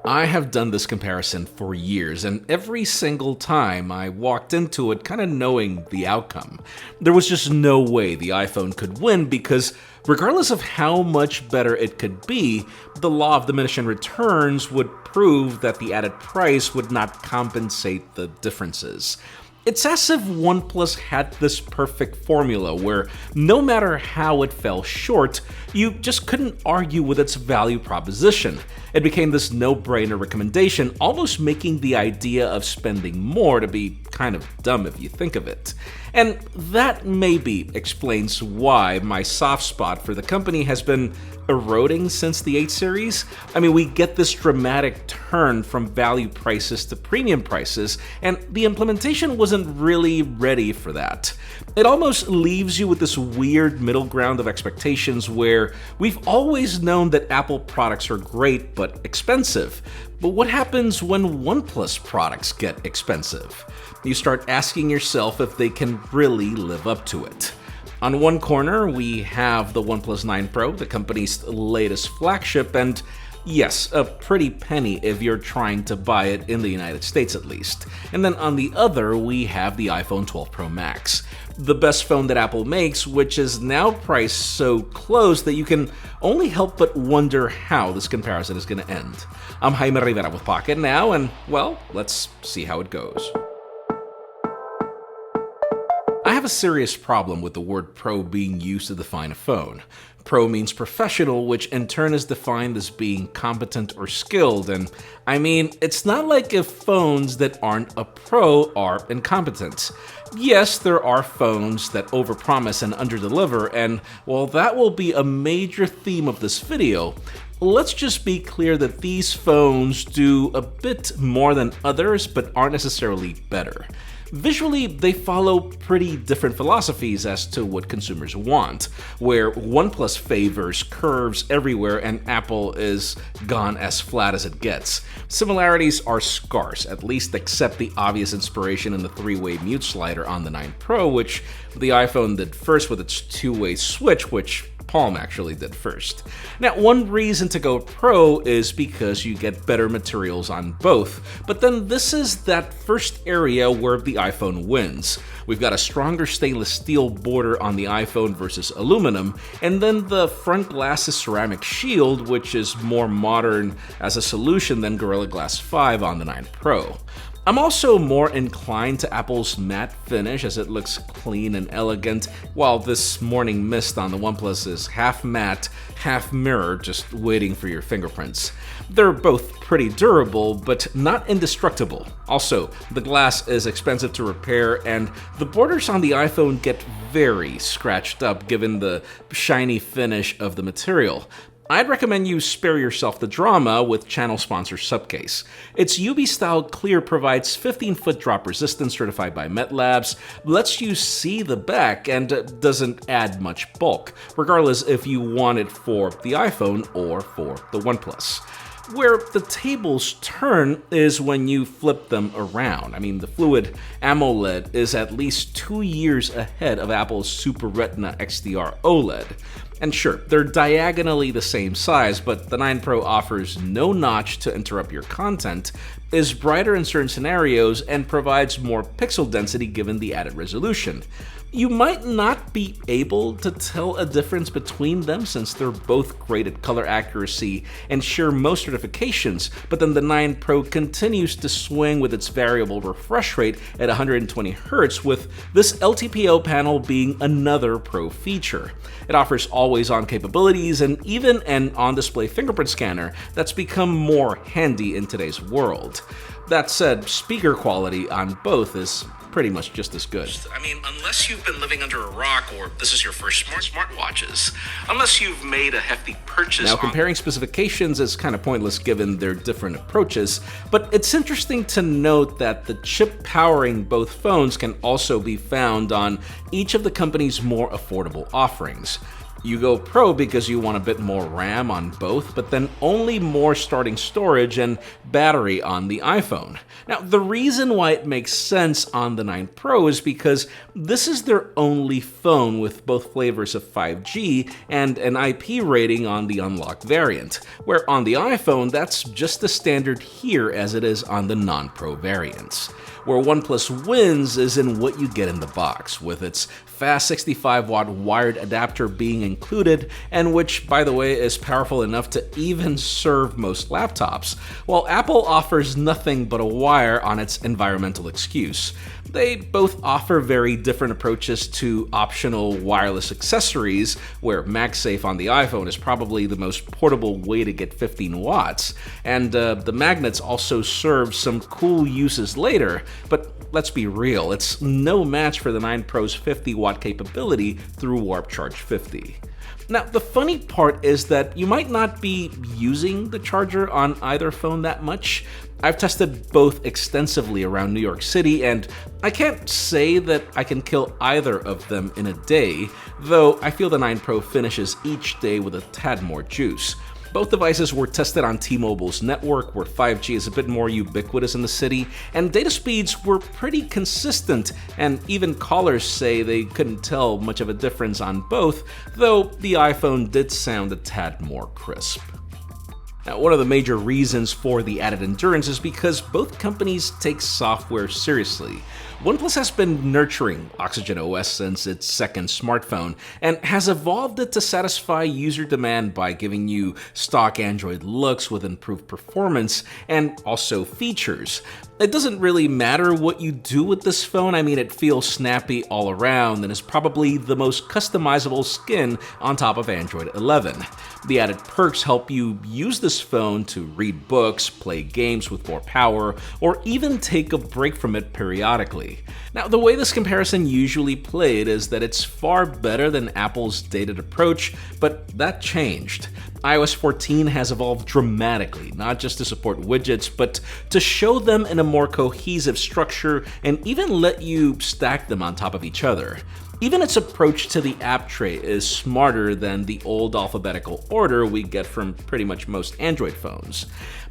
I have done this comparison for years, and every single time I walked into it kind of knowing the outcome. There was just no way the iPhone could win because regardless of how much better it could be, the law of diminishing returns would prove that the added price would not compensate the differences. It's as if OnePlus had this perfect formula where no matter how it fell short, you just couldn't argue with its value proposition. It became this no-brainer recommendation, almost making the idea of spending more to be kind of dumb if you think of it. And that maybe explains why my soft spot for the company has been eroding since the 8 series. I mean, we get this dramatic turn from value prices to premium prices, and the implementation wasn't really ready for that. It almost leaves you with this weird middle ground of expectations where we've always known that Apple products are great but expensive. But what happens when OnePlus products get expensive? You start asking yourself if they can really live up to it. On one corner, we have the OnePlus 9 Pro, the company's latest flagship, and yes, a pretty penny if you're trying to buy it in the United States at least. And then on the other, we have the iPhone 12 Pro Max, the best phone that Apple makes, which is now priced so close that you can only help but wonder how this comparison is going to end. I'm Jaime Rivera with Pocketnow, and well, let's see how it goes. I have a serious problem with the word pro being used to define a phone. Pro means professional, which in turn is defined as being competent or skilled, and I mean, it's not like if phones that aren't a pro are incompetent. Yes, there are phones that overpromise and underdeliver, and while that will be a major theme of this video, let's just be clear that these phones do a bit more than others, but aren't necessarily better. Visually, they follow pretty different philosophies as to what consumers want, where OnePlus favors curves everywhere and Apple is gone as flat as it gets. Similarities are scarce, at least except the obvious inspiration in the three-way mute slider on the 9 Pro, which the iPhone did first with its two-way switch, which Palm actually did first. Now, one reason to go Pro is because you get better materials on both, but then this is that first area where the iPhone wins. We've got a stronger stainless steel border on the iPhone versus aluminum, and then the front glass is ceramic shield, which is more modern as a solution than Gorilla Glass 5 on the 9 Pro. I'm also more inclined to Apple's matte finish as it looks clean and elegant, while this morning mist on the OnePlus is half matte, half mirror, just waiting for your fingerprints. They're both pretty durable, but not indestructible. Also, the glass is expensive to repair, and the borders on the iPhone get very scratched up given the shiny finish of the material. I'd recommend you spare yourself the drama with channel sponsor Subcase. Its UV-style clear provides 15-foot drop resistance certified by MetLabs, lets you see the back, and doesn't add much bulk, regardless if you want it for the iPhone or for the OnePlus. Where the tables turn is when you flip them around. I mean, the Fluid AMOLED is at least 2 years ahead of Apple's Super Retina XDR OLED. And sure, they're diagonally the same size, but the 9 Pro offers no notch to interrupt your content, is brighter in certain scenarios, and provides more pixel density given the added resolution. You might not be able to tell a difference between them since they're both great at color accuracy and share most certifications, but then the 9 Pro continues to swing with its variable refresh rate at 120Hz, with this LTPO panel being another Pro feature. It offers always-on capabilities and even an on-display fingerprint scanner that's become more handy in today's world. That said, speaker quality on both is pretty much just as good. I mean, unless you've been living under a rock or this is your first smartwatches, unless you've made a hefty purchase. Now, comparing specifications is kind of pointless given their different approaches, but it's interesting to note that the chip powering both phones can also be found on each of the company's more affordable offerings. You go Pro because you want a bit more RAM on both, but then only more starting storage and battery on the iPhone. Now, the reason why it makes sense on the 9 Pro is because this is their only phone with both flavors of 5G and an IP rating on the unlocked variant, where on the iPhone, that's just the standard here as it is on the non-Pro variants. Where OnePlus wins is in what you get in the box, with its fast 65-watt wired adapter being included, and which, by the way, is powerful enough to even serve most laptops, while Apple offers nothing but a wire on its environmental excuse. They both offer very different approaches to optional wireless accessories, where MagSafe on the iPhone is probably the most portable way to get 15 watts, and the magnets also serve some cool uses later, but let's be real, it's no match for the 9 Pro's 50-watt capability through Warp Charge 50. Now, the funny part is that you might not be using the charger on either phone that much. I've tested both extensively around New York City, and I can't say that I can kill either of them in a day, though I feel the 9 Pro finishes each day with a tad more juice. Both devices were tested on T-Mobile's network, where 5G is a bit more ubiquitous in the city, and data speeds were pretty consistent, and even callers say they couldn't tell much of a difference on both, though the iPhone did sound a tad more crisp. Now, one of the major reasons for the added endurance is because both companies take software seriously. OnePlus has been nurturing Oxygen OS since its second smartphone, and has evolved it to satisfy user demand by giving you stock Android looks with improved performance and also features. It doesn't really matter what you do with this phone. I mean, it feels snappy all around and is probably the most customizable skin on top of Android 11. The added perks help you use this phone to read books, play games with more power, or even take a break from it periodically. Now, the way this comparison usually played is that it's far better than Apple's dated approach, but that changed. iOS 14 has evolved dramatically, not just to support widgets, but to show them in a more cohesive structure and even let you stack them on top of each other. Even its approach to the app tray is smarter than the old alphabetical order we get from pretty much most Android phones.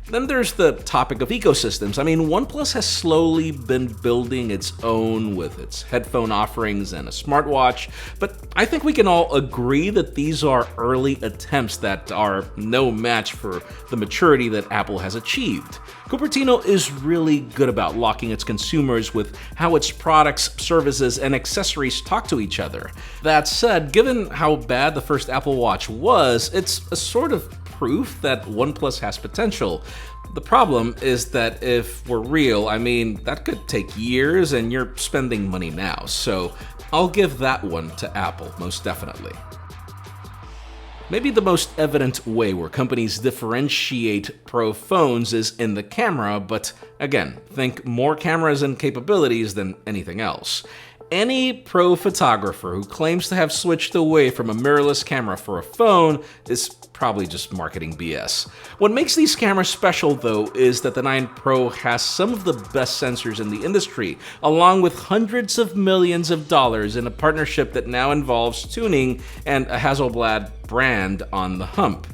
Then there's the topic of ecosystems. I mean, OnePlus has slowly been building its own with its headphone offerings and a smartwatch, but I think we can all agree that these are early attempts that are no match for the maturity that Apple has achieved. Cupertino is really good about locking its consumers with how its products, services, and accessories talk to each other. That said, given how bad the first Apple Watch was, it's a sort of proof that OnePlus has potential. The problem is that if we're real, I mean, that could take years and you're spending money now, so I'll give that one to Apple, most definitely. Maybe the most evident way where companies differentiate Pro phones is in the camera, but again, think more cameras and capabilities than anything else. Any pro photographer who claims to have switched away from a mirrorless camera for a phone is probably just marketing BS. What makes these cameras special, though, is that the 9 Pro has some of the best sensors in the industry, along with hundreds of millions of dollars in a partnership that now involves tuning and a Hasselblad brand on the hump.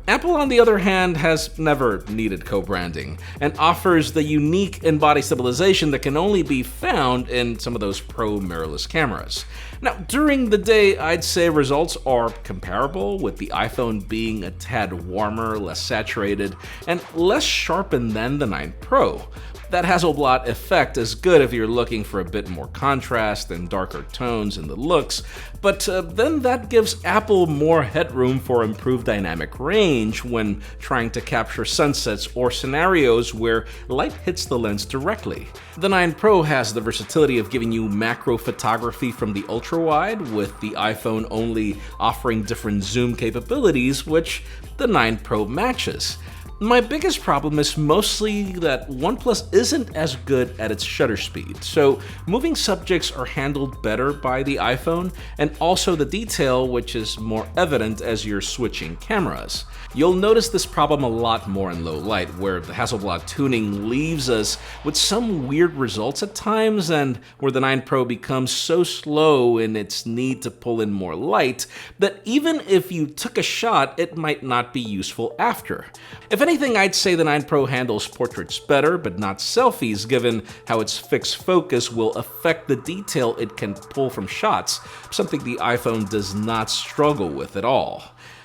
Apple, on the other hand, has never needed co-branding and offers the unique in-body stabilization that can only be found in some of those Pro mirrorless cameras. Now, during the day, I'd say results are comparable, with the iPhone being a tad warmer, less saturated, and less sharpened than the 9 Pro. That Hasselblad effect is good if you're looking for a bit more contrast and darker tones in the looks, but then that gives Apple more headroom for improved dynamic range when trying to capture sunsets or scenarios where light hits the lens directly. The 9 Pro has the versatility of giving you macro photography from the ultra-wide, with the iPhone only offering different zoom capabilities, which the 9 Pro matches. My biggest problem is mostly that OnePlus isn't as good at its shutter speed, so moving subjects are handled better by the iPhone, and also the detail, which is more evident as you're switching cameras. You'll notice this problem a lot more in low light, where the Hasselblad tuning leaves us with some weird results at times, and where the 9 Pro becomes so slow in its need to pull in more light that even if you took a shot, it might not be useful after. If anything, I'd say the 9 Pro handles portraits better, but not selfies, given how its fixed focus will affect the detail it can pull from shots, something the iPhone does not struggle with at all.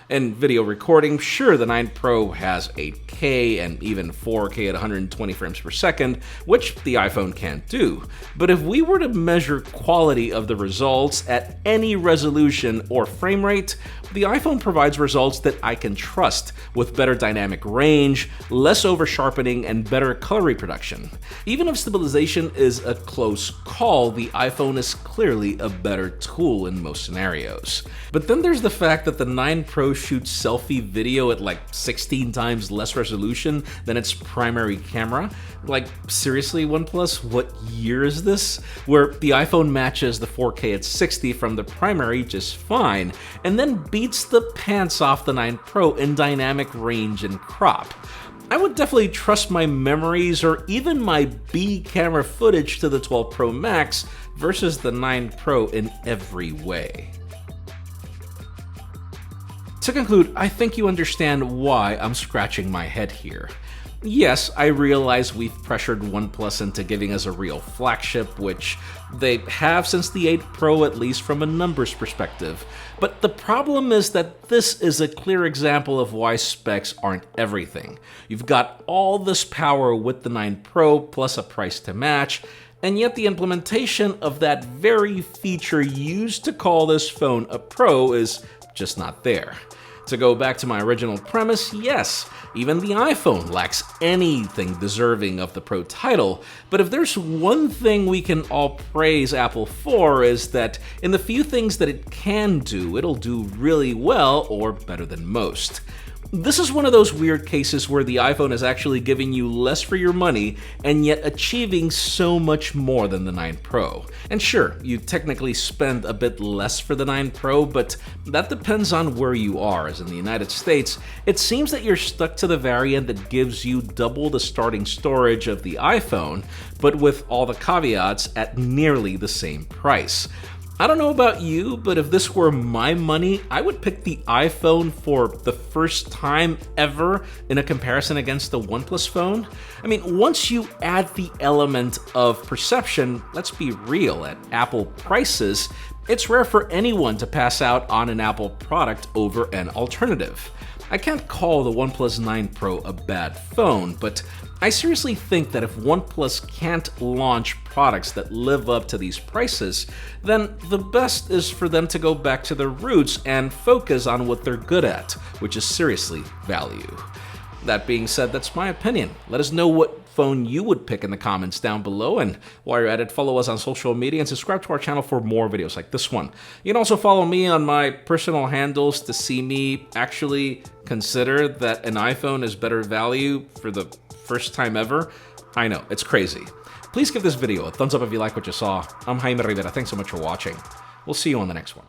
In video recording, sure, the 9 Pro has 8K and even 4K at 120 frames per second, which the iPhone can't do. But if we were to measure quality of the results at any resolution or frame rate, the iPhone provides results that I can trust, with better dynamic range, less over-sharpening, and better color reproduction. Even if stabilization is a close call, the iPhone is clearly a better tool in most scenarios. But then there's the fact that the 9 Pro shoots selfie video at like 16 times less resolution than its primary camera. Like, seriously, OnePlus, what year is this? Where the iPhone matches the 4K at 60 from the primary just fine, and then beats the pants off the 9 Pro in dynamic range and crop. I would definitely trust my memories or even my B camera footage to the 12 Pro Max versus the 9 Pro in every way. To conclude, I think you understand why I'm scratching my head here. Yes, I realize we've pressured OnePlus into giving us a real flagship, which they have since the 8 Pro, at least from a numbers perspective. But the problem is that this is a clear example of why specs aren't everything. You've got all this power with the 9 Pro plus a price to match, and yet the implementation of that very feature used to call this phone a Pro is just not there. To go back to my original premise, yes, even the iPhone lacks anything deserving of the Pro title, but if there's one thing we can all praise Apple for, is that in the few things that it can do, it'll do really well or better than most. This is one of those weird cases where the iPhone is actually giving you less for your money and yet achieving so much more than the 9 Pro. And sure, you technically spend a bit less for the 9 Pro, but that depends on where you are. As in the United States, it seems that you're stuck to the variant that gives you double the starting storage of the iPhone, but with all the caveats at nearly the same price. I don't know about you, but if this were my money, I would pick the iPhone for the first time ever in a comparison against the OnePlus phone. I mean, once you add the element of perception, let's be real, at Apple prices, it's rare for anyone to pass out on an Apple product over an alternative. I can't call the OnePlus 9 Pro a bad phone, but I seriously think that if OnePlus can't launch products that live up to these prices, then the best is for them to go back to their roots and focus on what they're good at, which is seriously value. That being said, that's my opinion. Let us know what phone you would pick in the comments down below, and while you're at it, follow us on social media and subscribe to our channel for more videos like this one. You can also follow me on my personal handles to see me actually consider that an iPhone is better value for the first time ever. I know, it's crazy. Please give this video a thumbs up if you like what you saw. I'm Jaime Rivera, thanks so much for watching. We'll see you on the next one.